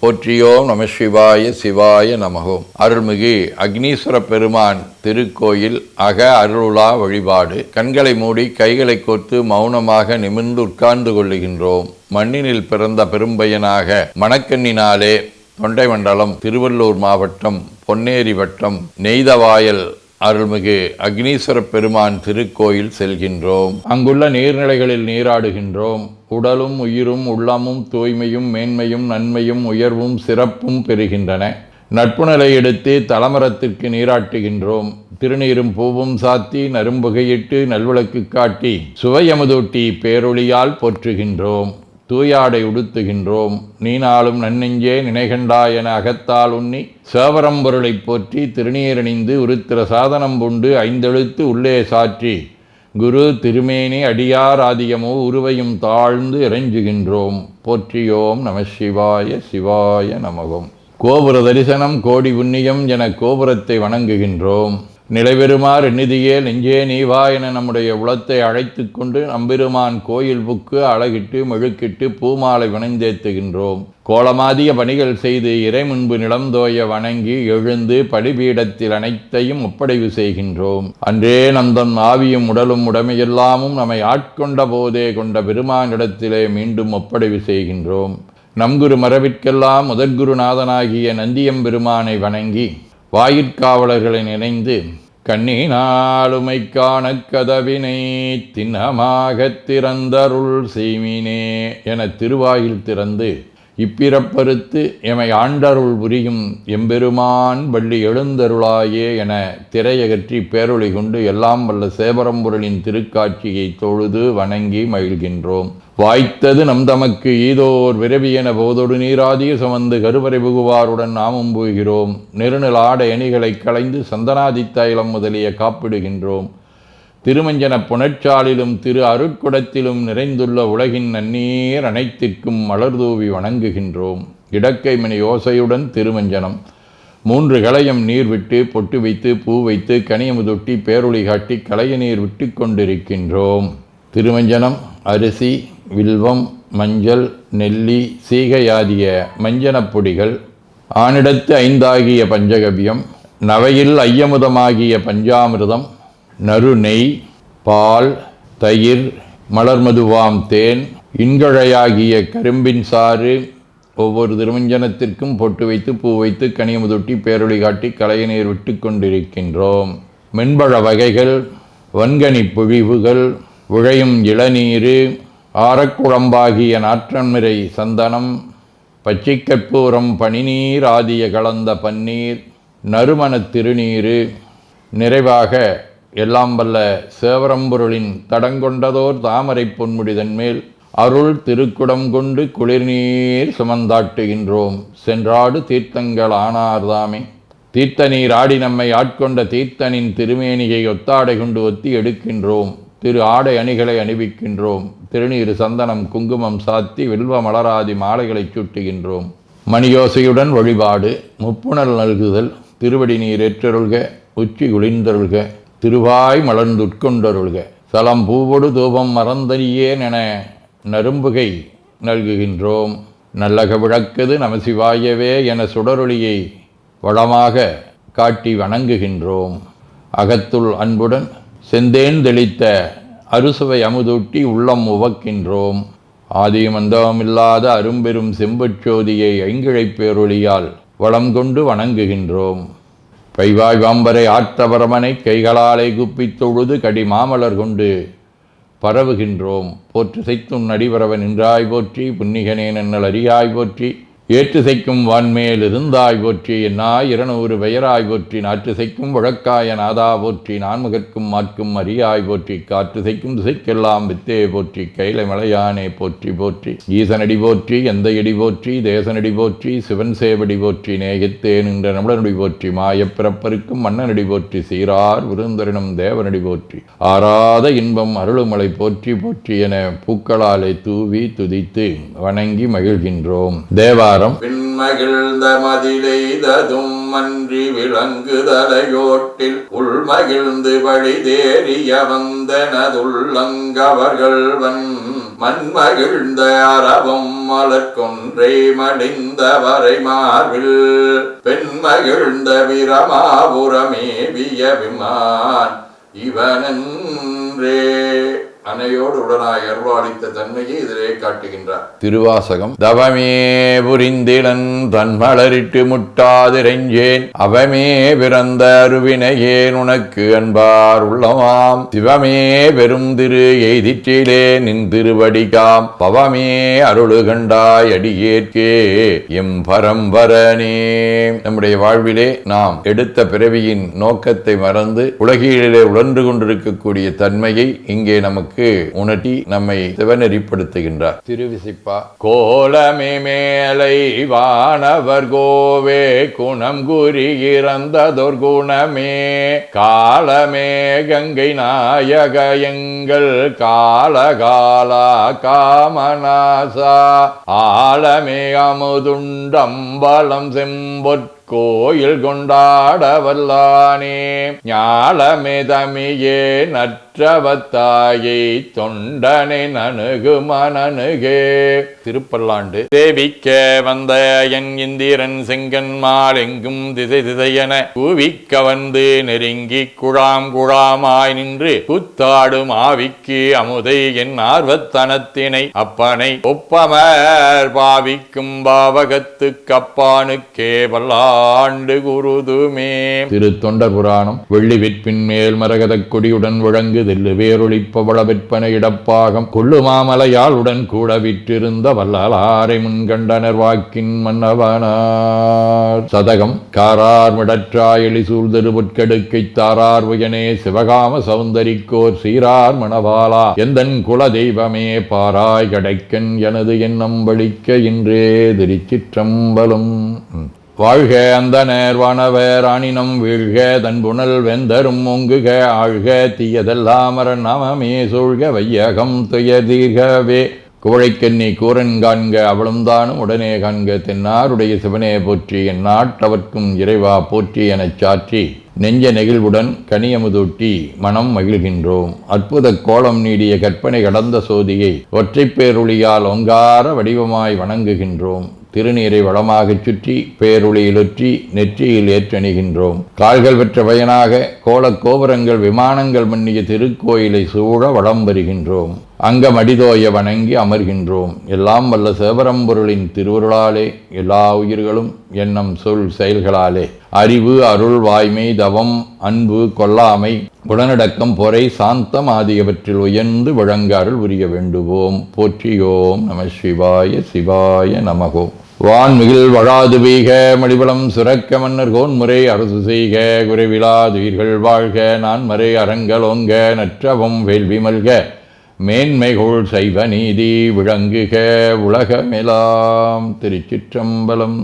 போற்றியோம் நம சிவாய சிவாய நமகோம். அருள்மிகு அக்னீஸ்வர பெருமான் திருக்கோயில் அக அருளா வழிபாடு. கண்களை மூடி கைகளை கோர்த்து மௌனமாக நிமிர்ந்து உட்கார்ந்து கொள்ளுகின்றோம். மண்ணினில் பிறந்த பெரும்பையனாக மணக்கண்ணினாலே தொண்டை மண்டலம், திருவள்ளூர் மாவட்டம், பொன்னேரி வட்டம், நெய்தவாயல் அருள்மிகு அக்னீஸ்வர பெருமான் திருக்கோயில் செல்கின்றோம். அங்குள்ள நீர்நிலைகளில் நீராடுகின்றோம். உடலும் உயிரும் உள்ளமும் தூய்மையும் மேன்மையும் நன்மையும் உயர்வும் சிறப்பும் பெறுகின்றன. நட்புநிலை எடுத்து தலமரத்திற்கு நீராட்டுகின்றோம். திருநீரும் பூவும் சாத்தி நரும்புகையிட்டு நல்விளக்கு காட்டி சுவையமுதூட்டி பேரொளியால் போற்றுகின்றோம். தூயாடை உடுத்துகின்றோம். நீனாலும் நன்னெஞ்சே நினைகண்டாய் என அகத்தால் உண்ணி சேவரம்பொருளை போற்றி திருநீரணிந்து உருத்திர சாதனம் பூண்டு ஐந்தெழுத்து உள்ளே சாற்றி குரு திருமேனி அடியார் ஆதியமோ உருவையும் தாழ்ந்து இறைஞ்சுகின்றோம். போற்றியோம் நம சிவாய சிவாய நமகம். கோபுர தரிசனம் கோடி புண்ணியம் என கோபுரத்தை வணங்குகின்றோம். நிலைபெறுமாறு எண்ணிதியே நெஞ்சே நீவா என நம்முடைய உளத்தை அழைத்து கொண்டு நம்பெருமான் கோயில் புக்கு அழகிட்டு மெழுக்கிட்டு பூமாலை வணந்தேத்துகின்றோம். கோலமாதிய பணிகள் செய்து இறை முன்பு நிலந்தோய வணங்கி எழுந்து பலிபீடத்தில் அனைத்தையும் ஒப்படைவு செய்கின்றோம். அன்றே நந்தன் ஆவியும் உடலும் உடமையெல்லாமும் நம்மை ஆட்கொண்ட போதே கொண்ட பெருமானிடத்திலே மீண்டும் ஒப்படைவு செய்கின்றோம். நம்குரு மரபிற்கெல்லாம் முதற்குருநாதனாகிய நந்தியம்பெருமானை வணங்கி வாயிற்காவலர்களை நினைந்து கண்ணினாலுமை காண கதவினை திண்ணமாகத் திறந்தருள் செய்மினே என திருவாயில் திறந்து இப்பிறப்பறுத்து எமை ஆண்டருள் புரியும் எம்பெருமான் வள்ளி எழுந்தருளாயே என திரையகற்றி பேரொளி கொண்டு எல்லாம் வல்ல சேவரம்பொருளின் திருக்காட்சியை தொழுது வணங்கி மகிழ்கின்றோம். வாய்த்தது நம் தமக்கு ஈதோர் விரவியென போதொடு நீராதிய சுமந்து கருவறை புகுவாருடன் நாமும் போகிறோம். நெருநில ஆடை அணிகளை களைந்து சந்தனாதி தைலம் முதலிய காப்பிடுகின்றோம். திருமஞ்சன புனச்சாலிலும் திரு அருட்குடத்திலும் நிறைந்துள்ள உலகின் நன்னீர் அனைத்திற்கும் மலர்தூவி வணங்குகின்றோம். இடக்கை மணி ஓசையுடன் திருமஞ்சனம் 3 களையம் நீர் விட்டு பொட்டு வைத்து பூ வைத்து கனியமுதொட்டி பேரொளி காட்டி களைய நீர் விட்டு கொண்டிருக்கின்றோம். திருமஞ்சனம் அரிசி, வில்வம், மஞ்சள், நெல்லி, சீகையாதிய மஞ்சனப் பொடிகள், ஆனிடத்து 5 ஆகிய பஞ்சகவியம், நவையில் ஐயமுதமாகிய பஞ்சாமிர்தம், நறு நெய், பால், தயிர், மலர்மதுவாம் தேன், இன்கழையாகிய கரும்பின் சாறு, ஒவ்வொரு திருமஞ்சனத்திற்கும் பொட்டு வைத்து பூ வைத்து கனியமுதொட்டி பேரொளி காட்டி களைய நீர் விட்டு கொண்டிருக்கின்றோம். மென்பழ வகைகள், வன்கனி பொழிவுகள், உழையும் இளநீர், ஆரக்குழம்பாகிய நாற்றன்மிரை சந்தனம், பச்சை கற்பூரம், பனிநீர் ஆதிய கலந்த பன்னீர், நறுமணத் திருநீர், நிறைவாக எல்லாம் வல்ல சேவரம்பொருளின் தடங்கொண்டதோர் தாமரை பொன்முடிதன் மேல் அருள் திருக்குடம் கொண்டு குளிர்நீர் சுமந்தாட்டுகின்றோம். சென்றாடு தீர்த்தங்கள் ஆனார்தாமே. தீர்த்த நீர் ஆடி நம்மை ஆட்கொண்ட தீர்த்தனின் திருமேனியை ஒத்தாடை கொண்டு ஒத்தி எடுக்கின்றோம். திரு ஆடை அணிகளை அணிவிக்கின்றோம். திருநீர் சந்தனம் குங்குமம் சாத்தி வில்வ மலராதி மாலைகளை சூட்டுகின்றோம். மணியோசையுடன் வழிபாடு. முப்புணல் நல்குதல். திருவடி நீர் ஏற்றருள்க, உச்சி குளிர்ந்தருள்க, திருவாய் மலர்ந்துட்கொண்டருள்க, சலம் பூவொடு தூபம் மறந்தறியேன் என நரும்புகை நல்குகின்றோம். நல்லக விளக்குது நமசிவாயவே என சுடரொளியை வளமாக காட்டி வணங்குகின்றோம். அகத்துள் அன்புடன் செந்தேன் தெளித்த அறுசுவை அமுதூட்டி உள்ளம் உவக்கின்றோம். ஆதியும் அந்தமில்லாத அரும்பெரும் செம்புச்சோதியை ஐங்கிழைப் பேரொளியால் வளம் கொண்டு வணங்குகின்றோம். கைவாய் வாம்பரை ஆற்றவரமனை கைகளாலே குப்பித் தொழுது கடி மாமலர் கொண்டு பரவுகின்றோம். போற்று செய்த்தும் நடிபரவன் நின்றாய் போற்றி, புன்னிகனே நன்னல் அறியாய் போற்றி, ஏற்று செய்க்கும் வான்மேல் இருந்தாய் போற்றி, என்னாய் 200 பெயராய் போற்றி, நாற்று செய்க்கும் வழக்காய நாதா போற்றி, நான்முகற்கும் மாற்கும் அறியாய் போற்றி, காற்று செய்க்கும் திசைக்கெல்லாம் வித்தே போற்றி, கைலை மலையானே போற்றி போற்றி, ஈசனடி போற்றி, எந்தையடி போற்றி, தேசனடி போற்றி, சிவன் சேவடி போற்றி, நேயத்தே நின்ற நம்மளனடி போற்றி, மாயப்பிறப்பருக்கும் மன்னனடி போற்றி, சீரார் விருந்தரினும் தேவனடி போற்றி, ஆராத இன்பம் அருளுமலை போற்றி போற்றி என பூக்களாலே தூவி துதித்து வணங்கி மகிழ்கின்றோம். தேவா விண்மகிழ்ந்த மதிலெய்ததும் மன்றி விளங்குதலையோட்டில் உள்மகிழ்ந்து வழி தேறிய வந்தனதுள்ளங்கவர்கள் மண்மகிழ்ந்த அரவம் மலர்கொன்றை மடிந்த வரை மார்பில் பெண்மகிழ்ந்த பிரமாபுரமேவிய விமான் இவனன்றே. அன்னையோடு உடனாய் அருள்வாளித்த தன்மையை இதிலே காட்டுகின்றார். திருவாசகம். தவமே புரிந்திலன் தன்மலரிட்டு முட்டாதிரைஞ்சேன் அவமே பிறந்த அருவினையேன் உனக்கு அன்பார் உள்ளமாம் சிவமே பெரும் திரு எய்திற்றிலே நின் திருவடிகாம் பவமே அருளு கண்டாய் அடியேற்கே எம் பரம்பரனே. நம்முடைய வாழ்விலே நாம் எடுத்த பிறவியின் நோக்கத்தை மறந்து உலகிலே உழன்று கொண்டிருக்கக்கூடிய தன்மையை இங்கே நமக்கு உணர்த்தி நம்மை சிவநெறிப்படுத்துகின்றார். திருவிசிப்பா. கோலமே மேலை வானவர் கோவே குணம் குறி இறந்ததொர் குணமே காலமே கங்கை நாயக எங்கள் காலகாலா காமநாசா ஆலமே அமுதுண்டம்பலம் செம்பொற் கோயில் கொண்டாட வல்லானே ஞாலமே தமியே நற்றவத்தாயை தொண்டனை நணுகு மனனுகே. திருப்பல்லாண்டு. தேவிக்க வந்த என் இந்திரன் செங்கன்மால் எங்கும் திசை திசையென கூவிக்க வந்து நெருங்கி குழாம் குழாமாய் நின்று கூத்தாடும் ஆவிக்கு அமுதை என் ஆர்வத்தனத்தினை அப்பனை ஒப்பமர் பாவிக்கும் பாவகத்து கப்பானுக்கே வல்லாண்டு குருதுமே. திரு தொண்டர் புராணம். வெள்ளி விற்பின் மேல் மரகத கொடியுடன் விளங்கு தெல்லு வேரொழிப்பவள விற்பனை இடப்பாகம் கொள்ளுமாமலையால் உடன் கூட விற்றிருந்த வல்லாரை முன்கண்டனர் வாக்கின் மன்னவனார். சதகம். காரார் மிடற்றாய் எளி சூழ்தரு பொற்கெடுக்கை தாரார் உயனே சிவகாம சௌந்தரிக்கோர் சீரார் மணவாளா எந்தன் குல தெய்வமே பாராய் கடைக்கன் எனது எண்ணம் வலிக்க இன்றே. திருச்சிற்றம்பலம். வாழ்க அந்தனர் வானவர் ஆனினம் வீழ்க தன்புணல் வெந்தரும் ஓங்குக ஆழ்க தீயதெல்லாமர நாமமே சூழ்க வையகம் துயதீர்கவே. குவழைக்கண்ணி கூரன் காண்க அவளும் தானும் உடனே காண்க தென்னாருடைய சிவனே போற்றி என் நாட்டவர்க்கும் இறைவா போற்றி எனச் சாற்றி நெஞ்ச நெகிழ்வுடன் கனியமுதூட்டி மனம் மகிழ்கின்றோம். அற்புத கோலம் நீடிய கற்பனை கடந்த சோதியை ஒற்றைப் பேருளியால் ஒங்கார வடிவமாய் வணங்குகின்றோம். திருநீரை வளமாகச் சுற்றி பேருளியிலொற்றி நெற்றியில் ஏற்றணிகின்றோம். கால்கள் பெற்ற பயனாக கோலக் கோபுரங்கள் விமானங்கள் மன்னிய திருக்கோயிலை சூழ வளம் வருகின்றோம். அங்கமடிதோய வணங்கி அமர்கின்றோம். எல்லாம் வல்ல சிவபரம்பொருளின் திருவருளாலே எல்லா உயிர்களும் எண்ணம் சொல் செயல்களாலே அறிவு அருள் வாய்மை தவம் அன்பு கொல்லாமை குணநடக்கம் பொறை சாந்தம் ஆகியவற்றில் உயர்ந்து விளங்க அருள் புரிய வேண்டுவோம். போற்றியோம் நம சிவாய சிவாய நமகோம். வான்மிகில் வழாது வீக மடிவளம் சுரக்க மன்னர் கோன்முறை அரசு செய்க குறைவிலாதுயிர்கள் வாழ்க நான் மறை அறங்கலோங்க நற்றவம் வேள்வி மல்க மேன்மைகோள் சைவ நீதி விளங்குக உலகமெலாம். திருச்சிற்றம்பலம்.